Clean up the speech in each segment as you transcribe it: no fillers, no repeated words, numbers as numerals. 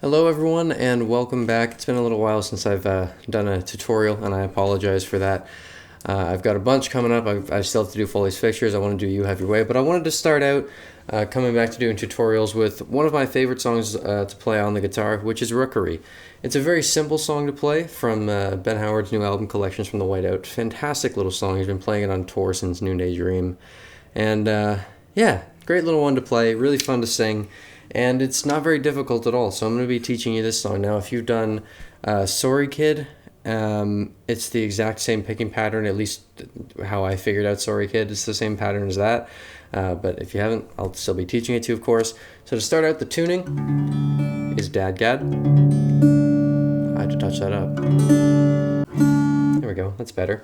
Hello everyone and welcome back. It's been a little while since I've done a tutorial and I apologize for that. I've got a bunch coming up. I still have to do Foley's fixtures. I want to do You Have Your Way, but I wanted to start out coming back to doing tutorials with one of my favorite songs to play on the guitar, which is Rookery. It's a very simple song to play from Ben Howard's new album Collections from the Whiteout. Fantastic little song. He's been playing it on tour since Noonday Dream. And yeah, great little one to play, really fun to sing. And it's not very difficult at all, so I'm going to be teaching you this song. Now, if you've done Sorry Kid, it's the exact same picking pattern, at least how I figured out Sorry Kid. It's the same pattern as that, but if you haven't, I'll still be teaching it to you, of course. So to start out, the tuning is Dad-Gad. I had to touch that up. There we go, that's better.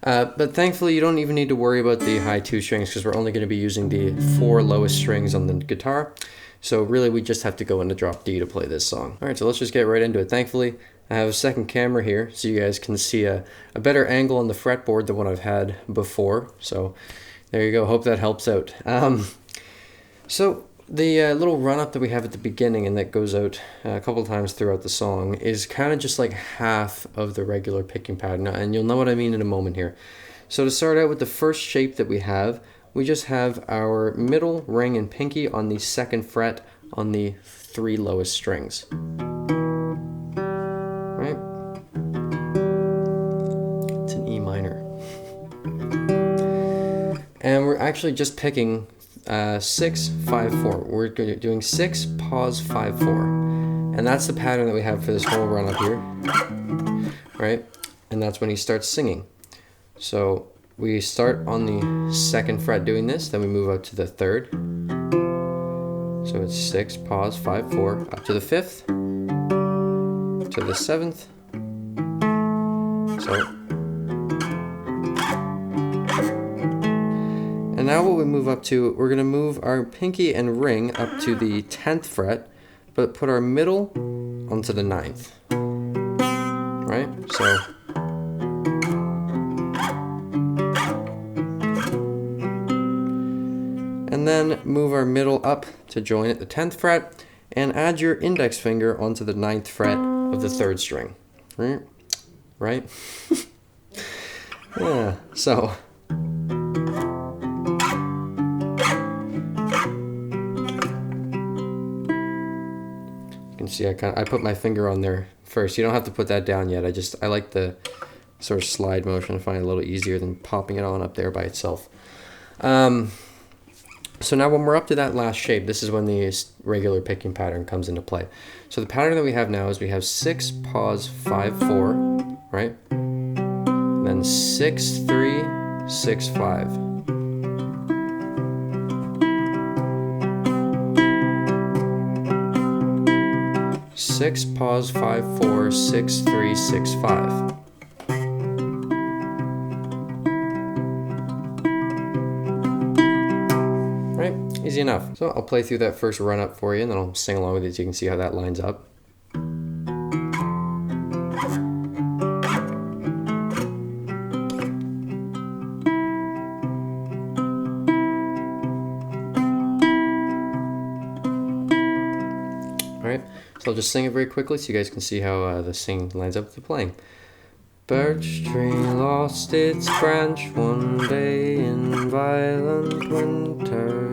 But thankfully, you don't even need to worry about the high 2 strings because we're only going to be using the 4 lowest strings on the guitar. So really, we just have to go into drop D to play this song. All right, so let's just get right into it. Thankfully, I have a second camera here so you guys can see a better angle on the fretboard than what I've had before. So there you go. Hope that helps out. So the little run-up that we have at the beginning and that goes out a couple times throughout the song is kind of just like half of the regular picking pattern. And you'll know what I mean in a moment here. So to start out with the first shape that we have, we just have our middle, ring, and pinky on the 2nd fret on the 3 lowest strings. Right? It's an E minor. And we're actually just picking 6, 5, 4. We're doing 6, pause, 5, 4. And that's the pattern that we have for this whole run up here. Right? And that's when he starts singing. So we start on the 2nd fret doing this, then we move up to the 3rd. So it's 6, pause, 5, 4, up to the 5th, to the 7th. So, and now what we move up to, we're going to move our pinky and ring up to the 10th fret, but put our middle onto the 9th. Right? So and then move our middle up to join at the 10th fret and add your index finger onto the 9th fret of the 3rd string. Right? Yeah, so. You can see I put my finger on there first. You don't have to put that down yet. I like the sort of slide motion. I find it a little easier than popping it on up there by itself. So now when we're up to that last shape, this is when the regular picking pattern comes into play. So the pattern that we have now is we have 6, pause, 5, 4, right? And then 6, 3, 6, 5. Six, pause, 5, 4, 6, 3, 6, 5. Easy enough. So I'll play through that first run up for you and then I'll sing along with it so you can see how that lines up. Alright, so I'll just sing it very quickly so you guys can see how the singing lines up with the playing. Birch tree lost its branch one day in violent winter.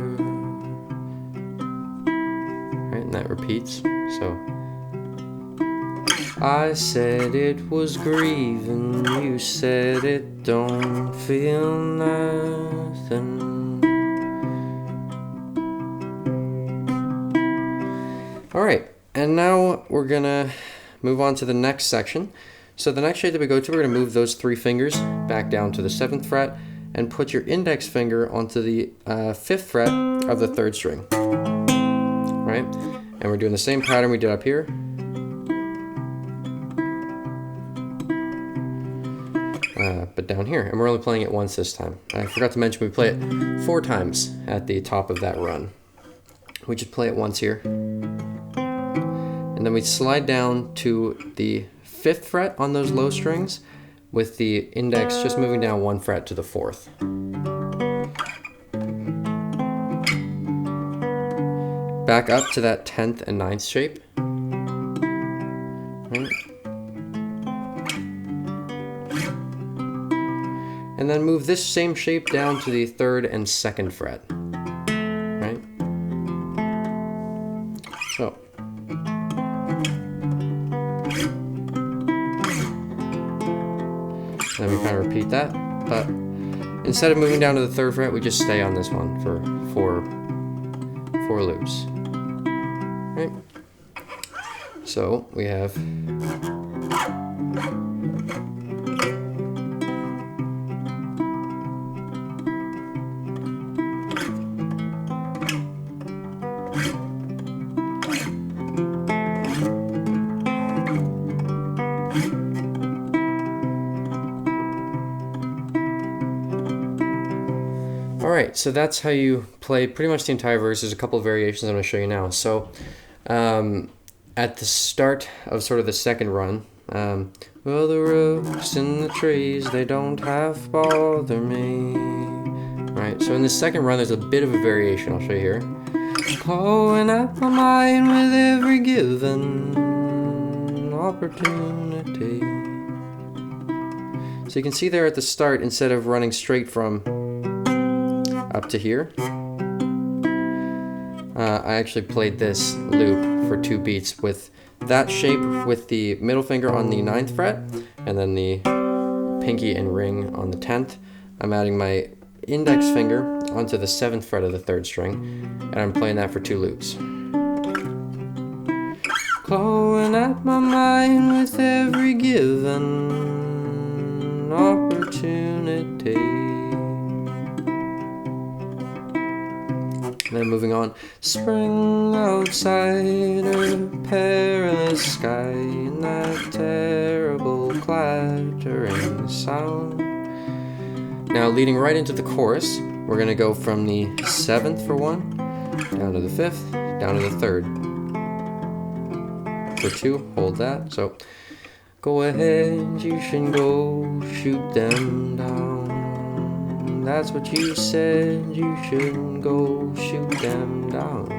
And that repeats. So I said it was grieving, you said it don't feel nothing. Alright, and now we're gonna move on to the next section. So the next shape that we go to, we're gonna move those 3 fingers back down to the 7th fret and put your index finger onto the 5th fret of the 3rd string. Right? And we're doing the same pattern we did up here. But down here, and we're only playing it once this time. I forgot to mention we play it 4 times at the top of that run. We just play it once here. And then we slide down to the 5th fret on those low strings with the index just moving down 1 fret to the 4th. Back up to that 10th and 9th shape. right? And then move this same shape down to the 3rd and 2nd fret, right? So. Then we kind of repeat that, but instead of moving down to the 3rd fret, we just stay on this one for four loops, right? So we have Alright, so that's how you play pretty much the entire verse. There's a couple of variations I'm going to show you now. So, at the start of sort of the second run, well, the rooks and the trees, they don't half bother me. Right, so in the second run, there's a bit of a variation. I'll show you here. Clawing at my mind with every given opportunity. So you can see there at the start, instead of running straight from up to here, I actually played this loop for 2 beats with that shape with the middle finger on the 9th fret and then the pinky and ring on the 10th. I'm adding my index finger onto the 7th fret of the 3rd string, and I'm playing that for 2 loops. Clawing at my mind with every given opportunity. Then moving on, spring outside a perilous sky, and that terrible clattering sound. Now leading right into the chorus, we're going to go from the 7th for 1, down to the 5th, down to the 3rd. For 2, hold that. So, go ahead, you should go shoot them down. That's what you said, you should go shoot them down.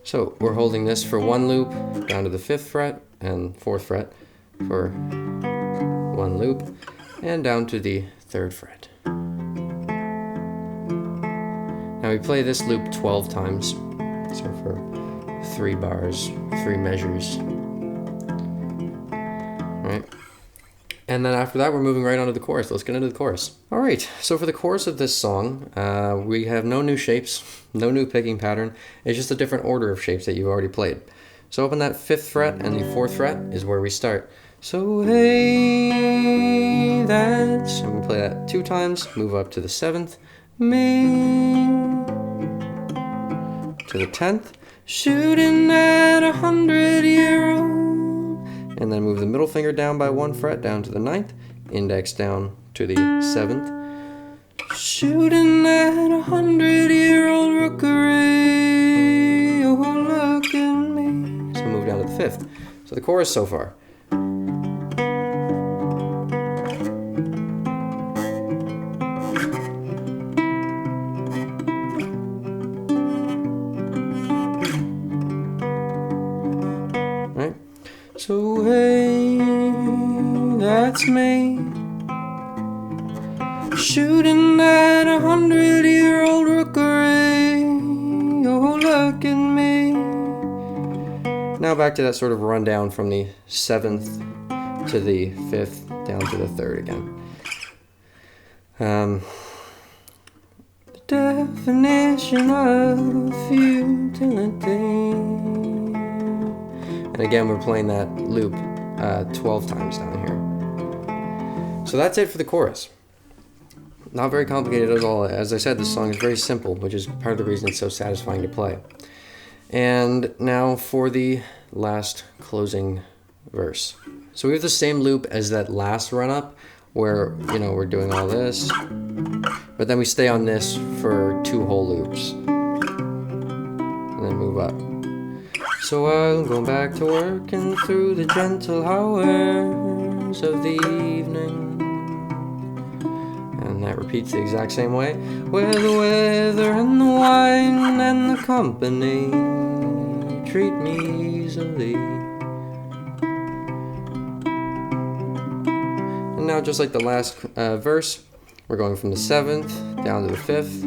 So we're holding this for 1 loop, down to the 5th fret and 4th fret for 1 loop, and down to the 3rd fret. Now we play this loop 12 times, so for 3 bars, 3 measures. Right? And then after that, we're moving right on to the chorus. Let's get into the chorus. All right, so for the chorus of this song, we have no new shapes, no new picking pattern. It's just a different order of shapes that you've already played. So open that 5th fret and the 4th fret is where we start. So hey, that's, and we play that 2 times, move up to the 7th, me, to the 10th, shooting at 100-year-old. And then move the middle finger down by 1 fret down to the 9th, index down to the 7th. Shooting at 100-year-old Rookery, oh look at me. So move down to the 5th. So the chorus so far. Right? So hey, that's me, shooting at 100-year-old Rookery, oh look at me. Now back to that sort of rundown from the 7th to the 5th, down to the 3rd again. The definition of futility. And again, we're playing that loop 12 times down here. So that's it for the chorus. Not very complicated at all. As I said, this song is very simple, which is part of the reason it's so satisfying to play. And now for the last closing verse. So we have the same loop as that last run-up, where, you know, we're doing all this, but then we stay on this for 2 whole loops, and then move up. So I'll go back to working through the gentle hours of the evening. And that repeats the exact same way. Where the weather and the wine and the company treat me easily. now, just like the last verse, we're going from the 7th down to the 5th,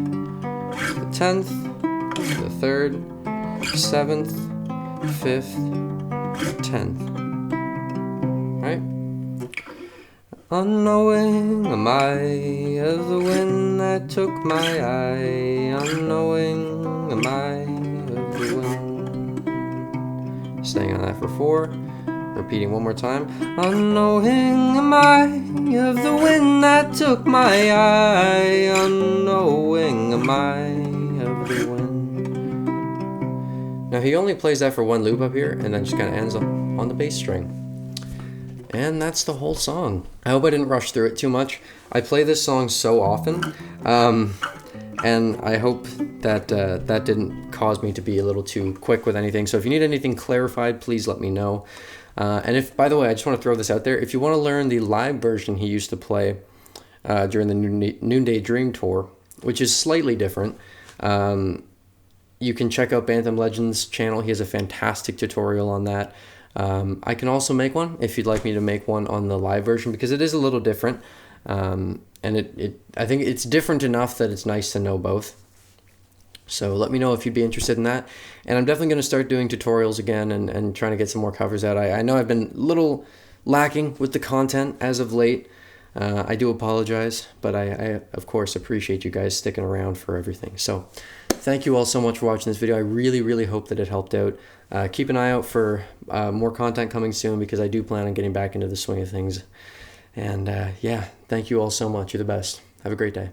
the 10th, the 3rd, 7th, 5th, 10th. Right? Unknowing am I of the wind that took my eye. Unknowing am I of the wind. Staying on that for 4. Repeating one more time. Unknowing am I of the wind that took my eye. Unknowing am I of the wind. Now he only plays that for one loop up here, and then just kind of ends on the bass string. And that's the whole song. I hope I didn't rush through it too much. I play this song so often, and I hope that that didn't cause me to be a little too quick with anything. So if you need anything clarified, please let me know. And if, by the way, I just want to throw this out there. If you want to learn the live version he used to play during the Noonday Dream Tour, which is slightly different, you can check out Bantam Legends' channel. He has a fantastic tutorial on that. I can also make one if you'd like me to make one on the live version, because it is a little different, and I think it's different enough that it's nice to know both. So let me know if you'd be interested in that, and I'm definitely going to start doing tutorials again and trying to get some more covers out. I know I've been a little lacking with the content as of late. I do apologize, but I of course appreciate you guys sticking around for everything. So thank you all so much for watching this video. I really hope that it helped out. Keep an eye out for more content coming soon, because I do plan on getting back into the swing of things. And yeah, thank you all so much. You're the best. Have a great day.